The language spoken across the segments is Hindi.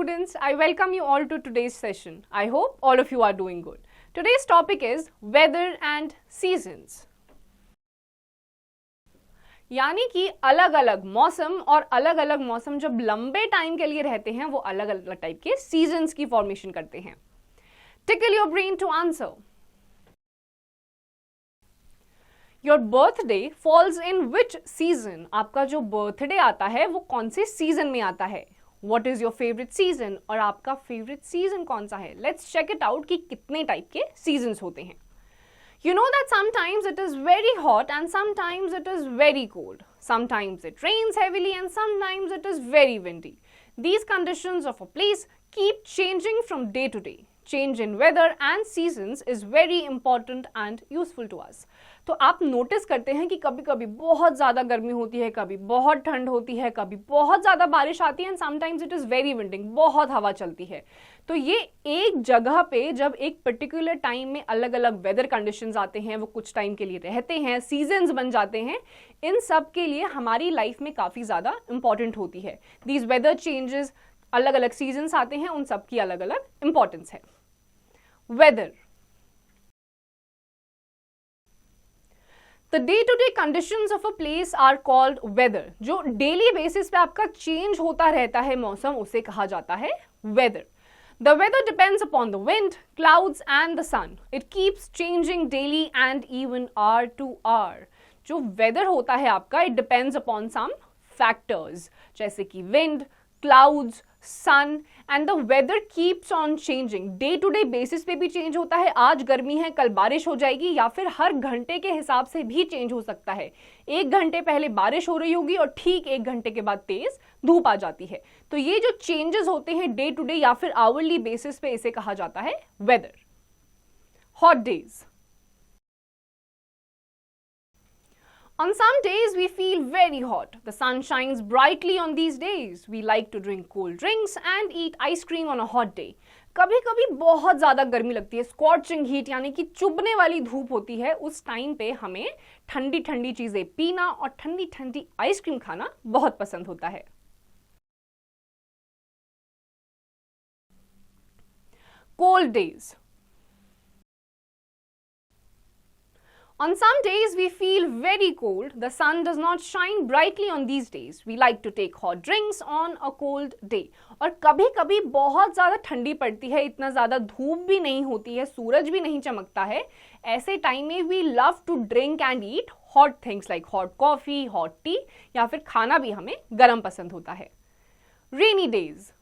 students, I welcome you all to today's session. I hope all of you are doing good. Today's topic is weather and seasons. यानी कि अलग अलग मौसम और अलग अलग मौसम जब लंबे टाइम के लिए रहते हैं वो अलग अलग टाइप के सीजन्स की फॉर्मेशन करते हैं. Tickle your brain to answer. Your birthday falls in which season? आपका जो बर्थडे आता है वो कौन से सीजन में आता है? What is your favorite season? और आपका फेवरेट सीजन कौन सा है? Let's check it out कि कितने टाइप के सीजन्स होते हैं. You know that sometimes it is very hot and sometimes it is very cold. Sometimes it rains heavily and sometimes it is very windy. These conditions of a place keep changing from day to day. Change in weather and seasons is very important and useful to us. तो आप नोटिस करते हैं कि कभी कभी बहुत ज़्यादा गर्मी होती है, कभी बहुत ठंड होती है, कभी बहुत ज़्यादा बारिश आती है and sometimes it is very winding, बहुत हवा चलती है. तो ये एक जगह पे जब एक पर्टिकुलर टाइम में अलग अलग वेदर कंडीशंस आते हैं, वो कुछ टाइम के लिए रहते हैं, सीजन्स बन जाते हैं, इन सब के लिए हमारी लाइफ में काफ़ी ज़्यादा इंपॉर्टेंट होती है. दीज वेदर चेंजेस, अलग अलग सीजन्स आते हैं, उन सब की अलग अलग इंपॉर्टेंस है. Weather, The day-to-day conditions of a place are called weather. जो डेली बेसिस पे आपका चेंज होता रहता है मौसम, उसे कहा जाता है weather. The weather depends upon the wind, clouds and the sun. It keeps changing daily and even hour to hour. जो weather होता है आपका, it depends upon some factors, जैसे कि wind, clouds, sun and the weather keeps on changing. Day to day basis पे भी चेंज होता है. आज गर्मी है, कल बारिश हो जाएगी, या फिर हर घंटे के हिसाब से भी चेंज हो सकता है. एक घंटे पहले बारिश हो रही होगी और ठीक एक घंटे के बाद तेज धूप आ जाती है. तो ये जो चेंजेस होते हैं डे टू डे या फिर आवरली बेसिस पे, इसे कहा जाता है weather. Hot days. On some days we feel very hot. The sun shines brightly on these days. We like to drink cold drinks and eat ice cream on a hot day. कभी कभी बहुत ज़्यादा गर्मी लगती है, स्कॉचिंग हीट यानी कि चुभने वाली धूप होती है. उस टाइम पे हमें ठंडी ठंडी चीज़ें पीना और ठंडी ठंडी आइसक्रीम खाना बहुत पसंद होता है. Cold days. On some days we feel very cold. The sun does not shine brightly on these days. We like to take hot drinks on a cold day. और कभी कभी बहुत ज़्यादा ठंडी पड़ती है, इतना ज़्यादा धूप भी नहीं होती है, सूरज भी नहीं चमकता है. ऐसे टाइम में we love to drink and eat hot things like hot coffee, hot tea या फिर खाना भी हमें गर्म पसंद होता है. Rainy days.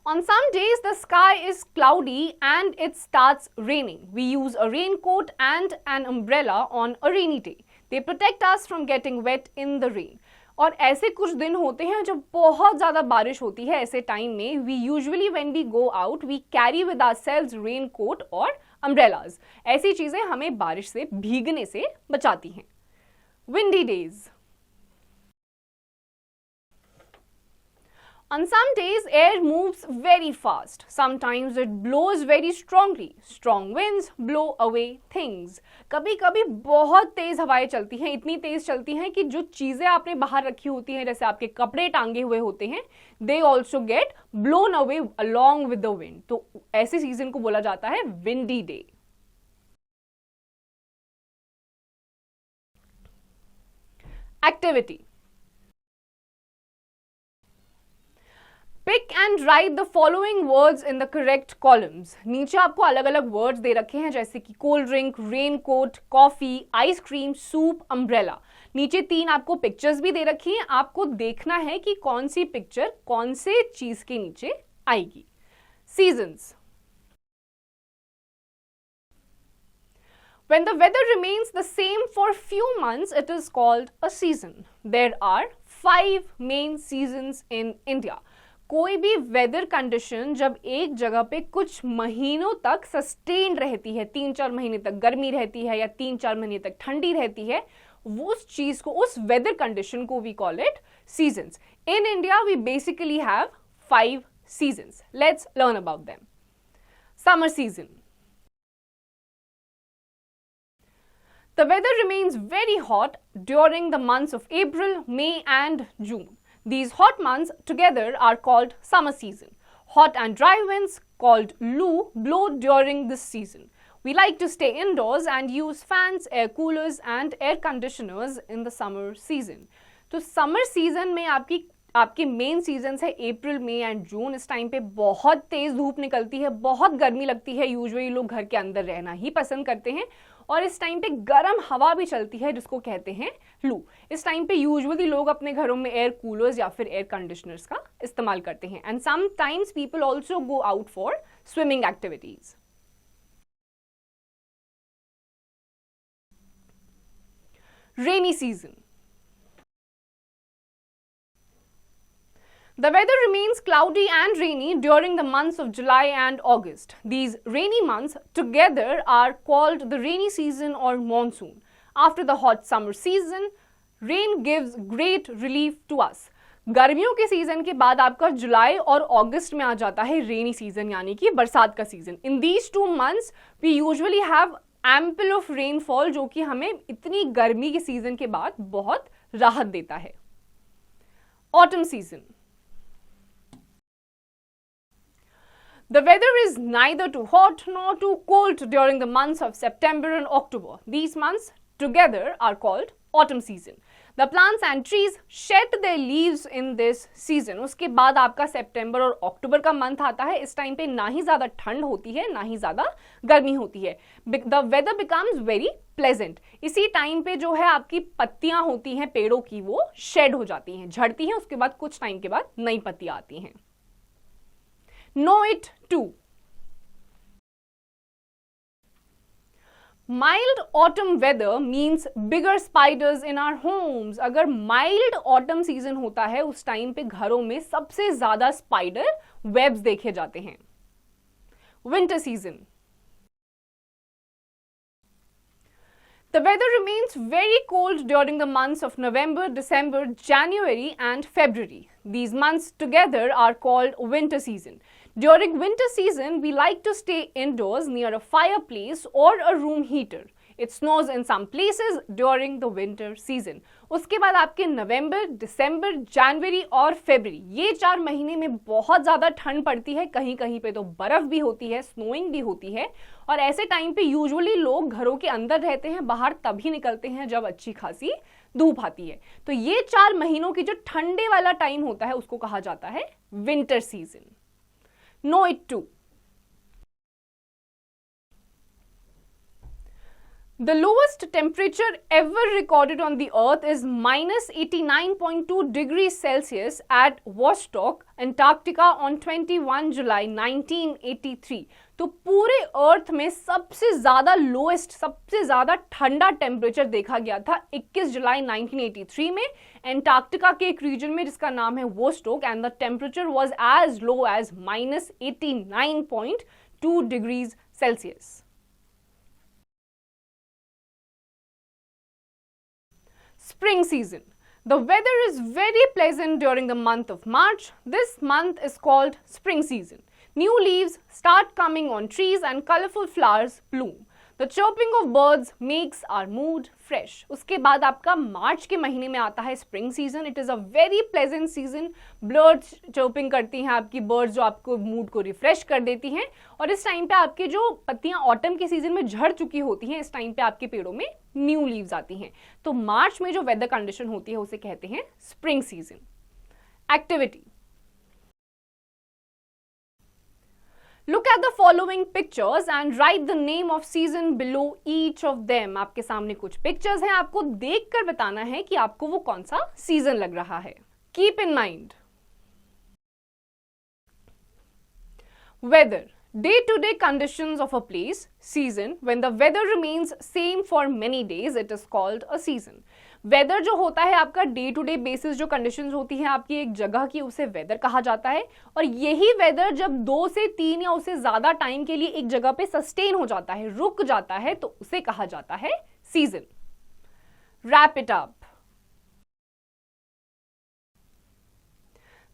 On some days the sky is cloudy and it starts raining. We use a raincoat and an umbrella on a rainy day. They protect us from getting wet in the rain. और ऐसे कुछ दिन होते हैं जब बहुत ज़्यादा बारिश होती है. ऐसे टाइम में we usually when we go out we carry with ourselves raincoat और umbrellas. ऐसी चीज़ें हमें बारिश से भीगने से बचाती हैं. Windy days. On some days, air moves very fast. Sometimes it blows very strongly. Strong winds blow away things. कभी कभी बहुत तेज हवाएं चलती हैं, इतनी तेज चलती हैं कि जो चीज़ें आपने बाहर रखी होती हैं, जैसे आपके कपड़े टांगे हुए होते हैं, they also get blown away along with the wind. तो ऐसे सीजन को बोला जाता है windy day. Activity. Pick and write the following words in the correct columns. नीचे आपको अलग अलग वर्ड्स दे रखे हैं, जैसे कि cold drink, raincoat, coffee, ice cream, soup, umbrella. नीचे 3 आपको पिक्चर्स भी दे रखी हैं. आपको देखना है कि कौन सी पिक्चर कौन से चीज के नीचे आएगी. Seasons. When the weather remains the same for few months, it is called a season. There are 5 main seasons in India. कोई भी वेदर कंडीशन जब एक जगह पे कुछ महीनों तक सस्टेन्ड रहती है, 3-4 महीने तक गर्मी रहती है या 3-4 महीने तक ठंडी रहती है, वो उस चीज को, उस वेदर कंडीशन को we call it seasons. In India we basically have 5 seasons. Let's learn about them. Summer season. The weather remains very hot during the months of April, May and June. These hot months together are called summer season. Hot and dry winds called Lu blow during this season. We like to stay indoors and use fans, air coolers and air conditioners in the summer season. तो summer season में आपकी मेन सीजन्स है अप्रैल, मई एंड जून. इस टाइम पे बहुत तेज धूप निकलती है, बहुत गर्मी लगती है. यूजुअली लोग घर के अंदर रहना ही पसंद करते हैं और इस टाइम पे गर्म हवा भी चलती है जिसको कहते हैं लू. इस टाइम पे यूजुअली लोग अपने घरों में एयर कूलर्स या फिर एयर कंडीशनर्स का इस्तेमाल करते हैं. And sometimes people also go out for swimming activities. Rainy season. The weather remains cloudy and rainy during the months of July and August. These rainy months together are called the rainy season or monsoon. After the hot summer season, rain gives great relief to us. गर्मियों के सीजन के बाद आपका जुलाई और अगस्त में आ जाता है रेनी सीजन यानी कि बरसात का season. In these 2 months we usually have ample of rainfall जो कि हमें इतनी गर्मी के सीजन के बाद बहुत राहत देता है. Autumn season. The weather is neither too hot nor too cold during the months of September and October. These months together are called autumn season. The plants and trees shed their leaves in this season. उसके बाद आपका सितंबर और अक्टूबर का मंथ आता है. इस टाइम पे ना ही ज़्यादा ठंड होती है ना ही ज़्यादा गर्मी होती है. The weather becomes very pleasant. इसी टाइम पे जो है आपकी पत्तियां होती हैं पेड़ों की वो शेड हो जाती हैं, झड़ती हैं. उसके बाद कुछ टाइम के बाद नई पत्तियां आती हैं. Know it too. Mild autumn weather means bigger spiders in our homes. अगर mild autumn season होता है उस टाइम पे घरों में सबसे ज्यादा spider webs देखे जाते हैं. Winter season. The weather remains very cold during the months of November, December, January and February. These months together are called winter season. During winter season, we like to stay indoors near a fireplace or a room heater. It snows in some places during the winter season. उसके बाद आपके नवंबर, दिसंबर, जनवरी और फरवरी ये 4 महीने में बहुत ज़्यादा ठंड पड़ती है. कहीं कहीं पे तो बर्फ़ भी होती है, स्नोइंग भी होती है. और ऐसे टाइम पे यूजुअली लोग घरों के अंदर रहते हैं, बाहर तभी निकलते हैं जब अच्छी खासी धूप आती है. तो ये 4 महीनों की जो ठंडे वाला टाइम होता है उसको कहा जाता है winter season. Know it too. The lowest temperature ever recorded on the earth is -89.2 degrees Celsius at Vostok, Antarctica on 21 July 1983. तो पूरे अर्थ में सबसे ज्यादा लोएस्ट, सबसे ज्यादा ठंडा टेम्परेचर देखा गया था 21 जुलाई 1983 में एंटार्क्टिका के एक रीजन में जिसका नाम है Vostok. And the temperature was as low as -89.2 degrees Celsius. Spring season. The weather is very pleasant during the month of March. This month is called spring season. New leaves start coming on trees and colorful flowers bloom. The chirping of birds makes our mood fresh. उसके बाद आपका मार्च के महीने में आता है spring season. It is a very pleasant season. Birds chirping करती हैं आपकी, बर्ड्स जो आपको मूड को रिफ्रेश कर देती हैं. और इस टाइम पे आपके जो पत्तियां ऑटम के सीजन में झड़ चुकी होती हैं इस टाइम पे आपके पेड़ों में न्यू लीव्स आती हैं. तो मार्च में जो वेदर कंडीशन होती है उसे कहते हैं spring season. Activity. Look at the following pictures and write the name of season below each of them. आपके सामने कुछ पिक्चर्स हैं, आपको देखकर बताना है कि आपको वो कौन सा सीजन लग रहा है. Keep in mind. Weather. Day-to-day conditions of a place. Season. When the weather remains same for many days, it is called a season. Weather जो होता है आपका डे टू डे बेसिस जो कंडीशंस होती हैं आपकी एक जगह की उसे वेदर कहा जाता है. और यही वेदर जब 2 से 3 या उससे ज्यादा टाइम के लिए एक जगह पे सस्टेन हो जाता है, रुक जाता है, तो उसे कहा जाता है season. Wrap it up.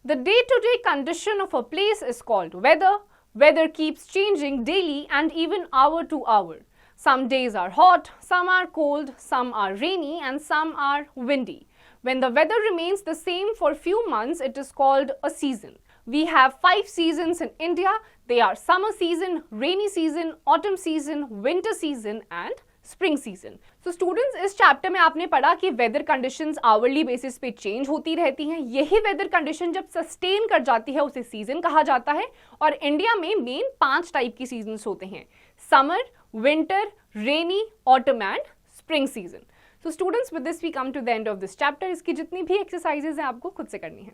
The day to day condition of a place is called weather. Weather keeps changing daily and even hour to hour. Some days are hot, some are cold, some are rainy and some are windy. When the weather remains the same for few months, it is called a season. We have 5 seasons in India. They are summer season, rainy season, autumn season, winter season and spring season. So students, इस चैप्टर में आपने पढ़ा कि वेदर कंडीशंस आवरली बेसिस पे चेंज होती रहती हैं. यही वेदर कंडीशन जब सस्टेन कर जाती है उसे सीजन कहा जाता है. और इंडिया में मेन 5 टाइप की सीजन्स होते हैं: summer, winter, rainy, autumn and spring season. So students, with this we come to the end of this chapter. इसकी जितनी भी एक्सरसाइजेज हैं आपको खुद से करनी है.